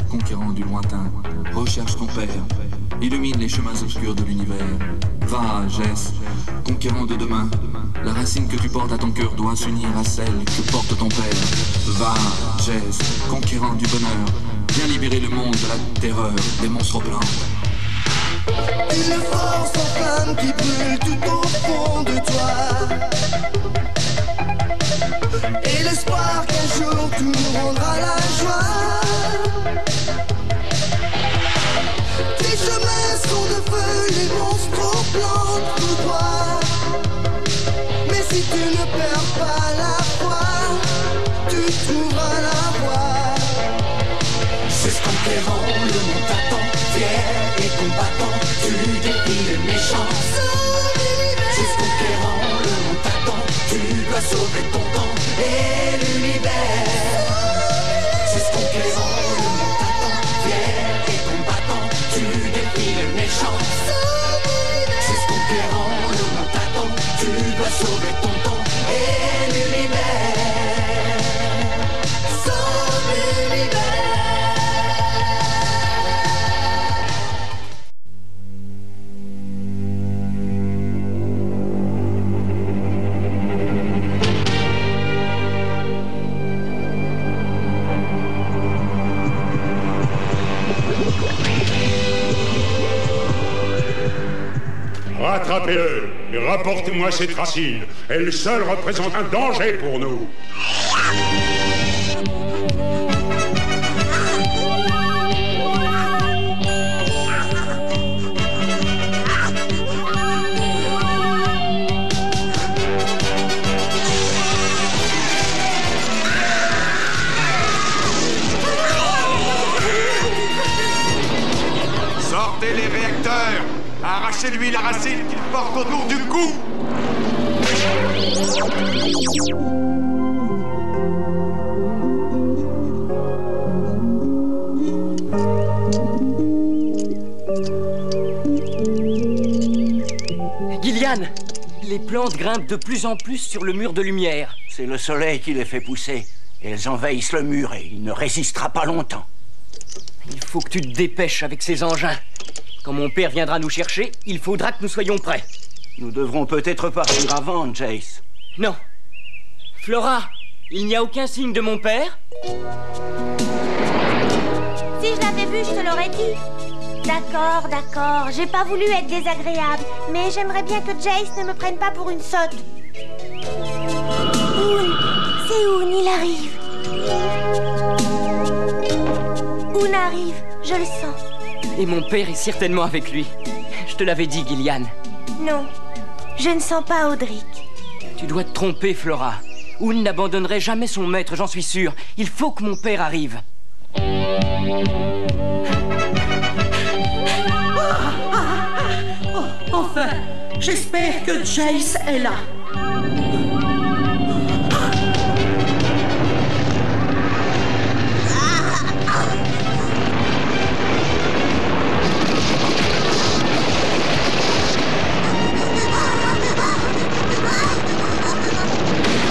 conquérant du lointain, recherche ton père, illumine les chemins obscurs de l'univers. Va, Jess, conquérant de demain, la racine que tu portes à ton cœur doit s'unir à celle que porte ton père. Va, Jess, conquérant du bonheur, viens libérer le monde de la terreur des monstres blancs. Une force en flamme qui brûle tout au fond de toi, et l'espoir qu'un jour tout nous rendra la joie. Tes chemins sont de feu, les monstres plantent tout droit. Mais si tu ne perds pas la foi, tu trouveras la voie. C'est ce conquérant, le monde t'attend, fier et combattant, tu défies les méchants. C'est ce conquérant, le monde t'attend, tu dois sauver ton temps et l'univers. C'est ce conquérant, le monde t'attend, fier et combattant, tu défies les méchants. C'est ce conquérant, le monde t'attend, tu dois sauver ton temps et l'univers. Sauve l'univers. Rattrapez-le et rapportez-moi cette racine. Elle seule représente un danger pour nous. Sortez les réacteurs! Arrachez-lui la racine qu'il porte autour du cou! Gillian, les plantes grimpent de plus en plus sur le mur de lumière. C'est le soleil qui les fait pousser. Elles envahissent le mur et il ne résistera pas longtemps. Il faut que tu te dépêches avec ces engins. Quand mon père viendra nous chercher, il faudra que nous soyons prêts. Nous devrons peut-être partir avant, Jace. Non. Flora, il n'y a aucun signe de mon père? Si je l'avais vu, je te l'aurais dit. D'accord, d'accord. J'ai pas voulu être désagréable, mais j'aimerais bien que Jace ne me prenne pas pour une sotte. Oun, c'est Oun, il arrive. Oun arrive, je le sens. Et mon père est certainement avec lui. Je te l'avais dit, Gillian. Non, je ne sens pas Audric. Tu dois te tromper, Flora. Oun n'abandonnerait jamais son maître, j'en suis sûr. Il faut que mon père arrive. Enfin, j'espère que Jace est là.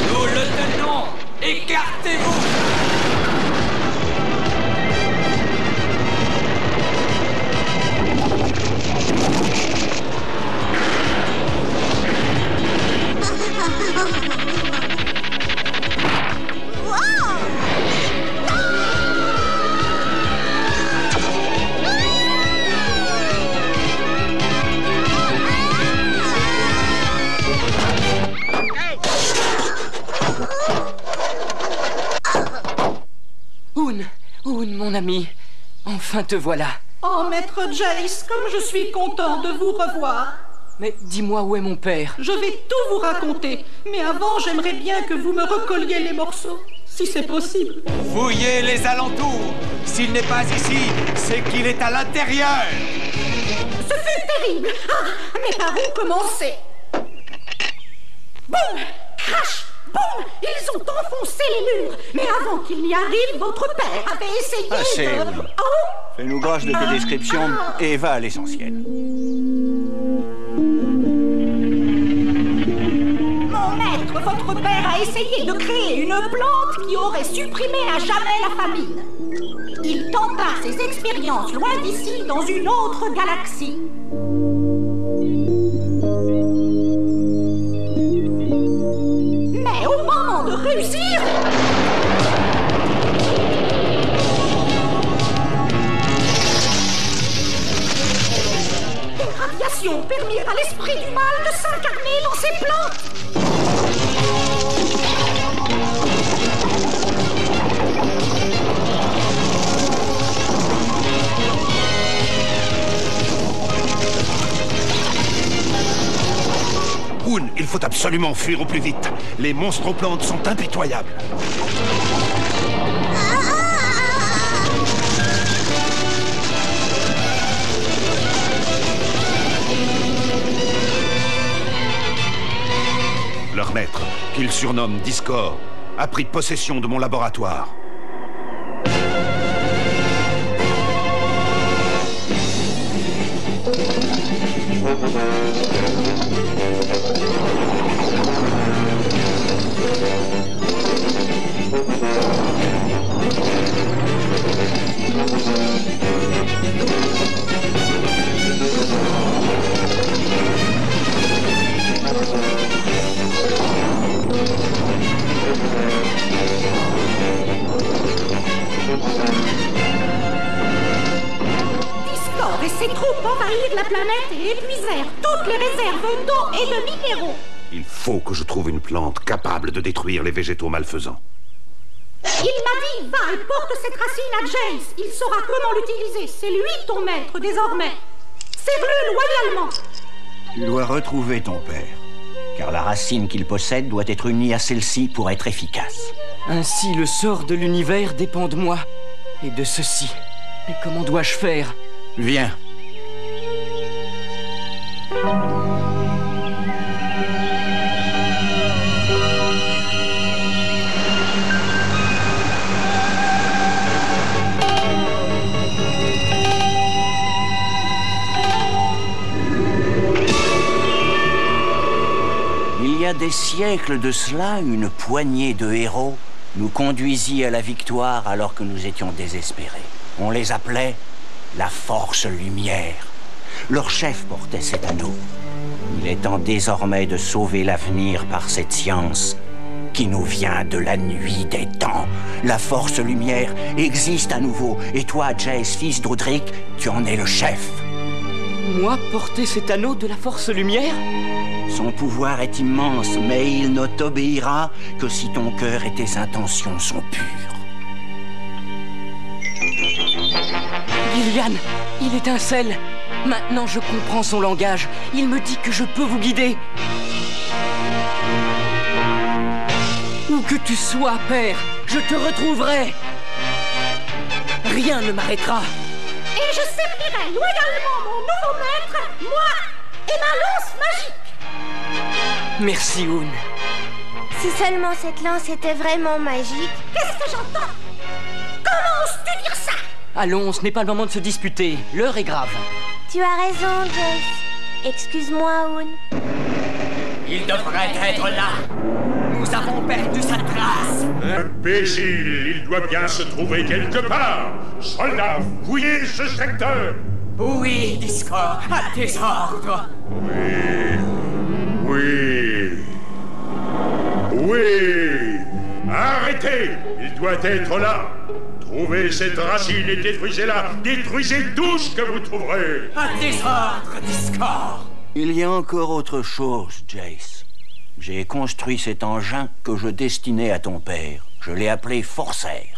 Nous le tenons! Écartez-vous! Oun, mon ami, enfin te voilà. Oh, maître Jace, comme je suis content de vous revoir. Mais dis-moi où est mon père? Je vais tout vous raconter, mais avant, j'aimerais bien que vous me recolliez les morceaux, si c'est possible. Fouillez les alentours. S'il n'est pas ici, c'est qu'il est à l'intérieur. Ce fut terrible. Ah, mais par où commencer? Boum! Crash! Boum! Ils ont enfoncé les murs. Mais avant qu'il n'y arrive, votre père avait essayé Assez, de... oui. Oh! Fais-nous grâce de tes descriptions et va à l'essentiel. Mon maître, votre père a essayé de créer une plante qui aurait supprimé à jamais la famine. Il il tenta ses expériences loin d'ici, dans une autre galaxie. Mais au moment de réussir... des radiations permirent à l'esprit du mal de s'incarner dans ses plantes. Oun, il faut absolument fuir au plus vite. Les monstroplantes sont impitoyables. Leur maître, qu'ils surnomment Discord, a pris possession de mon laboratoire. Discord et ses troupes envahirent la planète et épuisèrent toutes les réserves d'eau et de minéraux. Il faut que je trouve une plante capable de détruire les végétaux malfaisants. Il m'a dit, va et porte cette racine à Jace. Il saura comment l'utiliser. C'est lui ton maître désormais. Serre-le loyalement. Tu dois retrouver ton père, car la racine qu'il possède doit être unie à celle-ci pour être efficace. Ainsi, le sort de l'univers dépend de moi et de ceci. Mais comment dois-je faire? Viens. Il y a des siècles de cela, une poignée de héros nous conduisit à la victoire alors que nous étions désespérés. On les appelait la Force Lumière. Leur chef portait cet anneau. Il est temps désormais de sauver l'avenir par cette science qui nous vient de la nuit des temps. La Force Lumière existe à nouveau, et toi, Jace, fils d'Audric, tu en es le chef. Moi porter cet anneau de la Force Lumière? Son pouvoir est immense, mais il ne t'obéira que si ton cœur et tes intentions sont pures. Gillian, il étincelle. Maintenant, je comprends son langage. Il me dit que je peux vous guider. Où que tu sois, Père, je te retrouverai. Rien ne m'arrêtera. Et je servirai loyalement mon nouveau maître, moi et ma lance magique. Merci, Oun. Si seulement cette lance était vraiment magique. Qu'est-ce que j'entends? Comment oses-tu dire ça? Allons, ce n'est pas le moment de se disputer. L'heure est grave. Tu as raison, Jace. Excuse-moi, Oun. Il devrait être là. Nous avons perdu sa trace. Imbécile, il doit bien se trouver quelque part. Soldats, fouillez ce secteur. Oui, Discord, à tes ordres. Oui. Arrêtez. Il doit être là. Trouvez cette racine et détruisez-la. Détruisez tout ce que vous trouverez. À tes ordres, Discord. Il y a encore autre chose, Jace. J'ai construit cet engin que je destinais à ton père. Je l'ai appelé Forcer.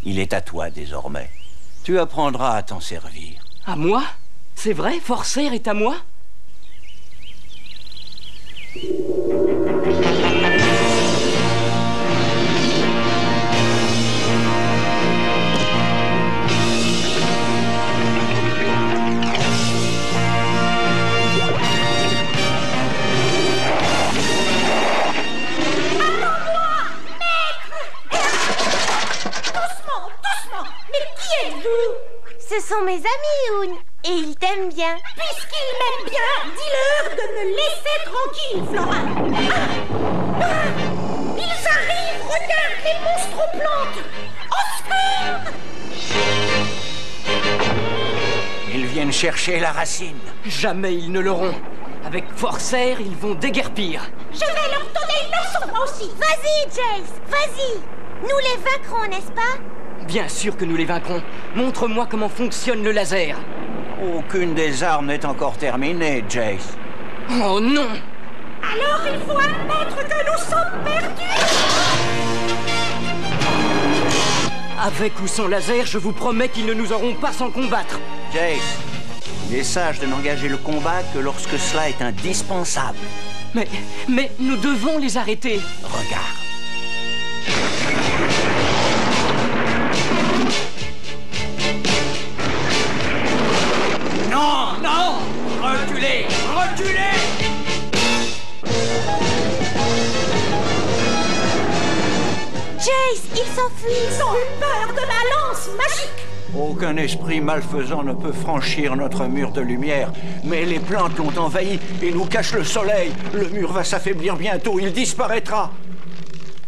Il est à toi désormais. Tu apprendras à t'en servir. À moi? C'est vrai, Forcer est à moi? Ce sont mes amis, Oun. Et ils t'aiment bien. Puisqu'ils m'aiment bien, dis-leur de me laisser tranquille, Flora. Ils arrivent, regarde les monstroplantes. Au secours! viennent chercher la racine. Jamais ils ne l'auront. Avec Forcer, ils vont déguerpir. Je vais leur donner une leçon, moi aussi. Vas-y, Jace, vas-y. Nous les vaincrons, n'est-ce pas? Bien sûr que nous les vaincrons. Montre-moi comment fonctionne le laser. Aucune des armes n'est encore terminée, Jace. Oh non! Alors il faut admettre que nous sommes perdus. Avec ou sans laser, je vous promets qu'ils ne nous auront pas sans combattre. Jace, il est sage de n'engager le combat que lorsque cela est indispensable. Mais nous devons les arrêter. Regarde. Non, non! Reculez! Reculez! Jace, ils s'enfuient. Ils ont eu peur de ma lance magique. Aucun esprit malfaisant ne peut franchir notre mur de lumière. Mais les plantes l'ont envahi et nous cachent le soleil. Le mur va s'affaiblir bientôt, il disparaîtra.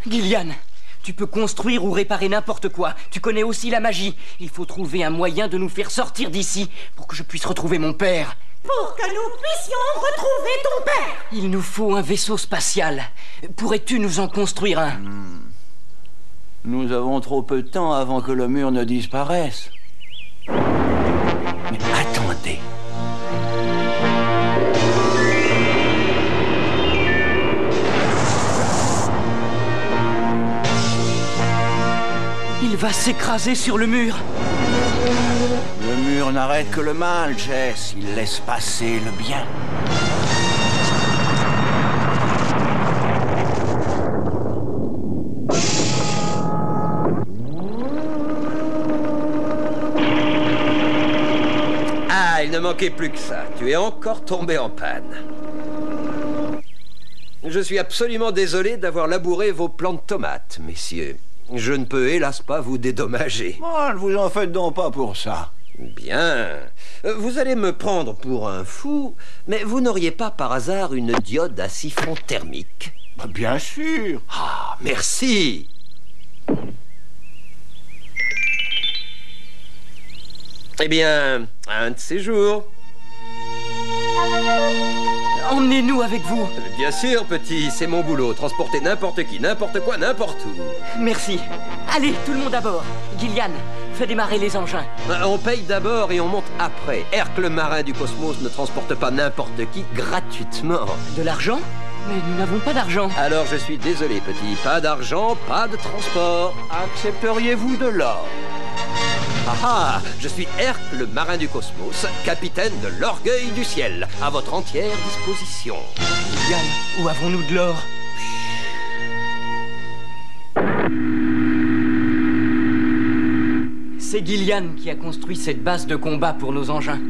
Gillian, tu peux construire ou réparer n'importe quoi. Tu connais aussi la magie. Il faut trouver un moyen de nous faire sortir d'ici pour que je puisse retrouver mon père. Pour que nous puissions retrouver ton père. Il nous faut un vaisseau spatial. Pourrais-tu nous en construire un? Nous avons trop peu de temps avant que le mur ne disparaisse. Mais attendez. Il va s'écraser sur le mur. Le mur n'arrête que le mal, Jess. Il laisse passer le bien. Ah, il ne manquait plus que ça. Tu es encore tombé en panne. Je suis absolument désolé d'avoir labouré vos plants de tomates, messieurs. Je ne peux hélas pas vous dédommager. Oh, ne vous en faites donc pas pour ça. Bien. Vous allez me prendre pour un fou, mais vous n'auriez pas par hasard une diode à siphon thermique? Bien sûr. Ah, merci. Eh bien, un de ces jours. Emmenez-nous avec vous. Bien sûr, petit, c'est mon boulot. Transporter n'importe qui, n'importe quoi, n'importe où. Merci. Allez, tout le monde à bord. Gillian, fais démarrer les engins. On paye d'abord et on monte après. Hercule, le marin du cosmos, ne transporte pas n'importe qui gratuitement. De l'argent? Mais nous n'avons pas d'argent. Alors je suis désolé, petit. Pas d'argent, pas de transport. Accepteriez-vous de l'or? Ah, je suis Hercule, le marin du cosmos, capitaine de l'Orgueil du ciel, à votre entière disposition. Gillian, où avons-nous de l'or? C'est Gillian qui a construit cette base de combat pour nos engins.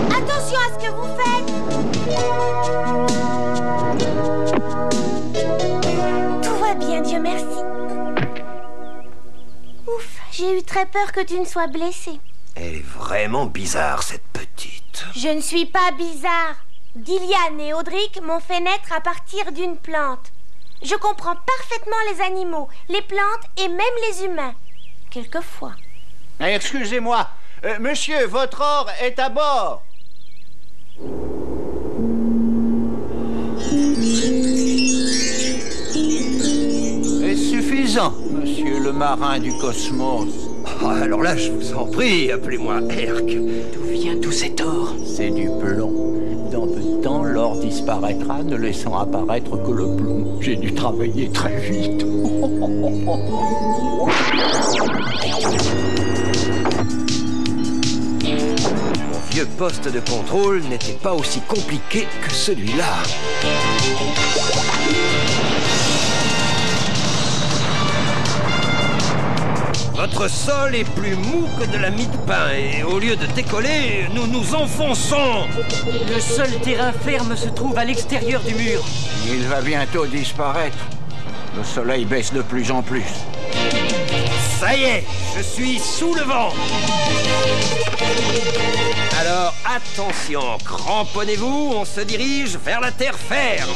Attention à ce que vous faites. Tout va bien, Dieu merci. Ouf, j'ai eu très peur que tu ne sois blessé. Elle est vraiment bizarre, cette petite. Je ne suis pas bizarre. Gillian et Audric m'ont fait naître à partir d'une plante. Je comprends parfaitement les animaux, les plantes et même les humains. Quelquefois. Excusez-moi, monsieur, votre or est à bord. C'est suffisant, monsieur le marin du cosmos. Oh, alors là, je vous en prie, appelez-moi Herc. D'où vient tout cet or? C'est du plomb. Dans peu de temps, l'or disparaîtra, ne laissant apparaître que le plomb. J'ai dû travailler très vite. Mon vieux poste de contrôle n'était pas aussi compliqué que celui-là. Votre sol est plus mou que de la mie de pain et au lieu de décoller, nous nous enfonçons. Le seul terrain ferme se trouve à l'extérieur du mur. Il va bientôt disparaître. Le soleil baisse de plus en plus. Ça y est, je suis sous le vent. Alors attention, cramponnez-vous, on se dirige vers la terre ferme.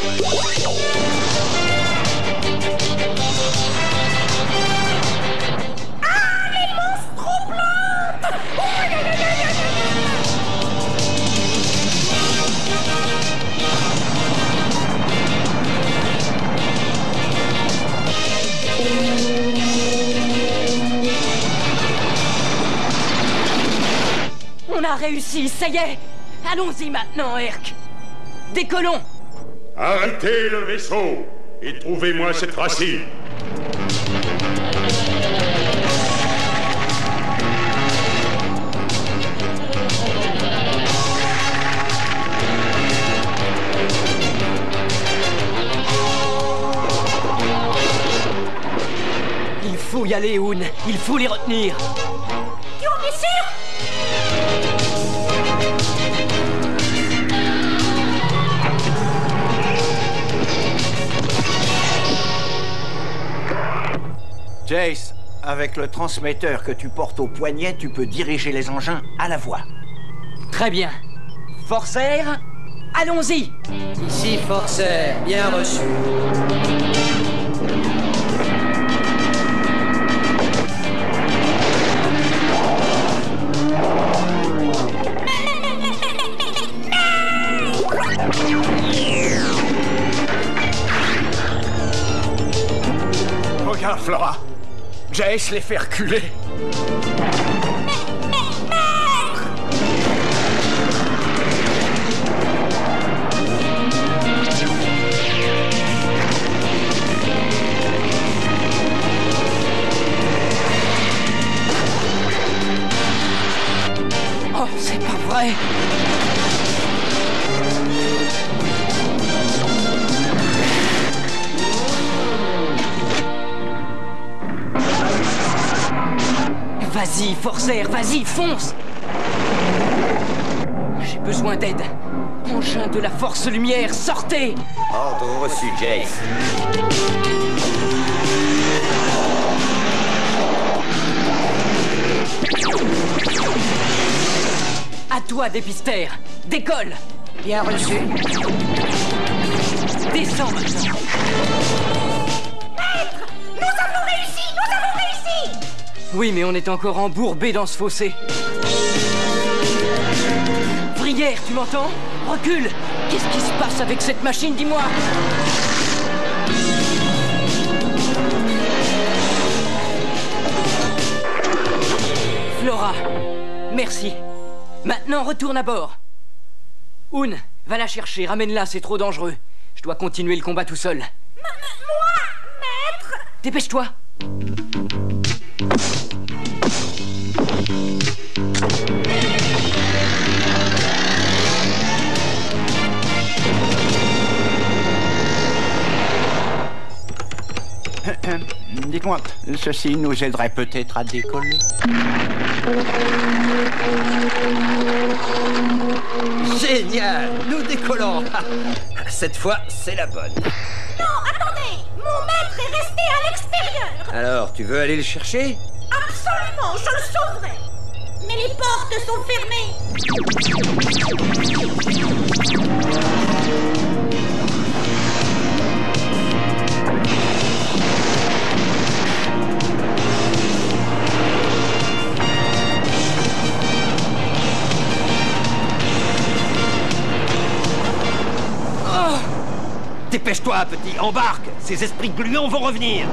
a réussi, ça y est. Allons-y maintenant, Herc. Décollons. Arrêtez le vaisseau et trouvez-moi cette racine. Il faut y aller, Hoon. Il faut les retenir. Tu en es sûr? Jace, avec le transmetteur que tu portes au poignet, tu peux diriger les engins à la voix. Très bien. Forcer, allons-y. Ici Forcer, bien reçu. Regarde, Flora. Jace les fait reculer. Oh, c'est pas vrai. Vas-y, Forcer, vas-y, fonce! J'ai besoin d'aide. Engin de la Force Lumière, sortez! Ordre reçu, Jace. À toi, Dépister. Décolle! Bien reçu. Descends maintenant. Maître! Nous avons réussi! Nous avons réussi! Oui, mais on est encore embourbé dans ce fossé. Vrière, tu m'entends? Recule! Qu'est-ce qui se passe avec cette machine, dis-moi? Flora, merci. Maintenant, retourne à bord. Hoon, va la chercher, ramène-la, c'est trop dangereux. Je dois continuer le combat tout seul. Moi, maître! Dépêche-toi. Dites-moi, ceci nous aiderait peut-être à décoller. Génial! Nous décollons! Cette fois, c'est la bonne. Non, attendez! Mon maître est resté à l'extérieur! Alors, tu veux aller le chercher? Absolument, je le sauverai! Mais les portes sont fermées! Dépêche-toi, petit, embarque! Ces esprits gluants vont revenir!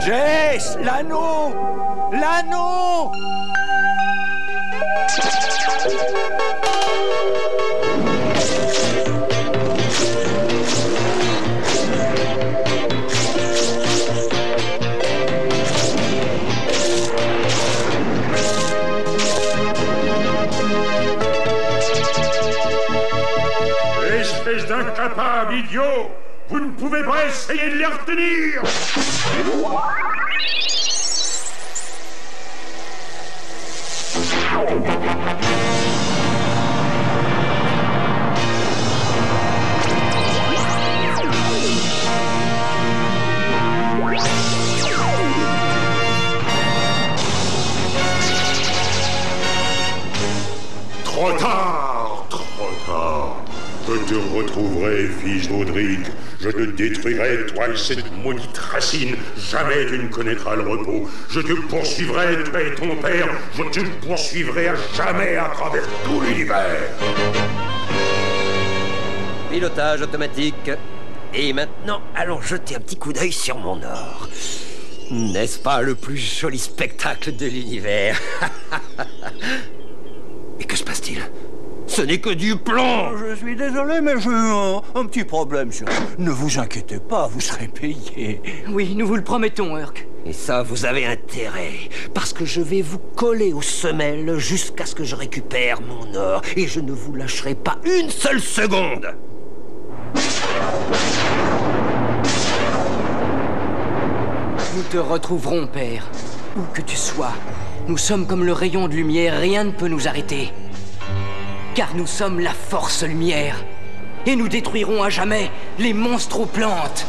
Jace, l'anneau! L'anneau! Espèce d'incapable idiot! Vous ne pouvez pas essayer de les retenir! Trop tard! Trop tard! Petit te retrouverai, fils d'Audric, je te détruirai, toi et cette maudite racine. Jamais tu ne connaîtras le repos. Je te poursuivrai, toi et ton père. Je te poursuivrai à jamais à travers tout l'univers. Pilotage automatique. Et maintenant, allons jeter un petit coup d'œil sur mon or. N'est-ce pas le plus joli spectacle de l'univers? Et que se passe-t-il? Ce n'est que du plomb! Je suis désolé, mais j'ai un petit problème sur vous. Ne vous inquiétez pas, vous serez payé. Oui, nous vous le promettons, Urk. Et ça, vous avez intérêt, parce que je vais vous coller aux semelles jusqu'à ce que je récupère mon or, et je ne vous lâcherai pas une seule seconde! Nous te retrouverons, père. Où que tu sois, nous sommes comme le rayon de lumière, rien ne peut nous arrêter. Car nous sommes la force lumière. Et nous détruirons à jamais les monstres aux plantes.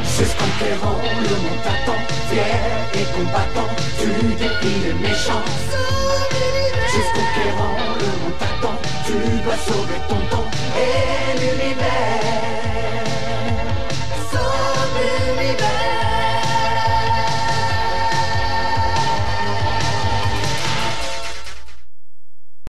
C'est ce conquérant, le monde t'attend, fier et combattant, tu défies les méchants. C'est ce conquérant, le monde t'attend, tu dois sauver ton temps.